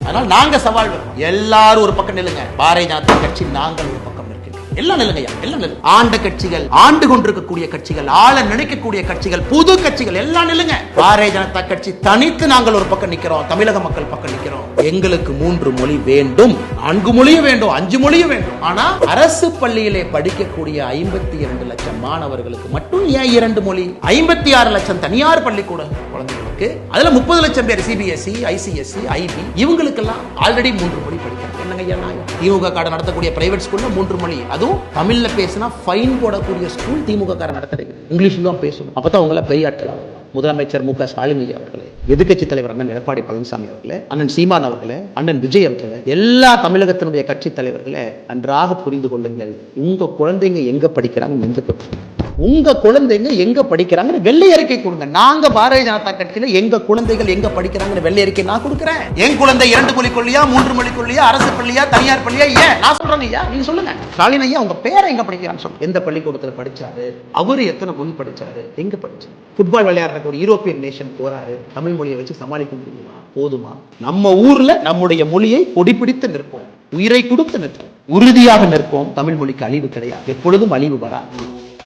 அதனால நாங்க சவால் எல்லாரும் ஒரு பக்கம் நில்லுங்க. பாரதிய ஜனதா கட்சி நாங்கள் ஒரு பக்கம் நிற்கிறோம். எல்லாம் நில்லுங்கய்யா, எல்லாம் நில்லுங்க. ஆண்ட கட்சிகள், ஆண்டு கொண்டிருக்கக்கூடிய கட்சிகள், ஆள நினைக்கக்கூடிய கட்சிகள், புது கட்சிகள் எல்லாம் நில்லுங்க. பாரதிய ஜனதா கட்சி தனித்து நாங்கள் ஒரு பக்கம் நிக்கிறோம். தமிழக மக்கள் பக்கம் நிக்கிறோம். எங்களுக்கு 3 மொழி வேண்டும், 4 மொழியும் வேண்டும், 5 மொழியும் வேண்டும். ஆனா அரசு பள்ளியிலே படிக்கக்கூடிய 52 லட்சம் மாணவர்களுக்கு மட்டும் ஏன் 2 மொழி? 56 லட்சம் தனியார் பள்ளிக்கூட குழந்தைகளுக்கு, அதுல 30 லட்சம் பேர் சிபிஎஸ்இ, ஐசிஎஸ்இ, ஐபி, இவங்களுக்கெல்லாம் ஆல்ரெடி 3 மொழி படிக்கிறாங்க. என்னங்க திமுக காரர் நடத்தக்கூடிய பிரைவேட் ஸ்கூல்ல 3 மொழி, அதுவும் தமிழ்ல பேசினா ஃபைன் போடக்கூடிய ஸ்கூல் திமுக காரர் நடத்துறீங்க. இங்கிலீஷ்ல தான் பேசணும். அப்பதான் உங்களை பெரியாற்றலாம். முதலமைச்சர் மு க ஸ்டாலின் அவர்களே, எதிர்க்கட்சி தலைவர் அண்ணன் எடப்பாடி பழனிசாமி அவர்களே, அண்ணன் சீமான் அவர்களே, அண்ணன் விஜய் அவர்களே, எல்லா தமிழகத்தினுடைய கட்சி தலைவர்களே, நன்றாக புரிந்து கொள்ளுங்கள். உங்க குழந்தைங்க எங்க படிக்கிறாங்க, உங்க குழந்தைங்க எங்க படிக்கிறாங்க வெள்ளை அறிக்கை கொடுங்க. நாங்க பாரதிய ஜனதா கட்சியில எங்க குழந்தைகள் எங்க படிக்கிறாங்க வெள்ளை அறிக்கை நான் கொடுக்கிறேன். என் குழந்தை 2 மொழி கொள்ளியா, 3 மொழி கொள்ளியா, அரசு பள்ளியா, தனியார் பள்ளியா, ஏன் நான் சொல்றேன் ஐயா, நீங்க சொல்லுங்க. ஸ்டாலின் ஐயா உங்க பேரை எங்க படிக்கிறான்னு சொல்லுங்க. எந்த பள்ளிக்கூடத்துல படிச்சாரு, அவரு எத்தனை மொழி படிச்சாரு, எங்க படிச்சாரு. ஃபுட்பால் விளையாடுற ஒரு யூரோப்பியன் நேஷன் போறாரு, தமிழ் மொழியை வச்சு சமாளிக்க முடியுமா? போதுமா? நம்ம ஊர்ல நம்முடைய மொழியை பொடிப்பிடித்து நிற்போம், உயிரை கொடுத்து நிற்போம், உறுதியாக நிற்போம். தமிழ் மொழிக்கு அழிவு கிடையாது, எப்பொழுதும் அழிவு வராது.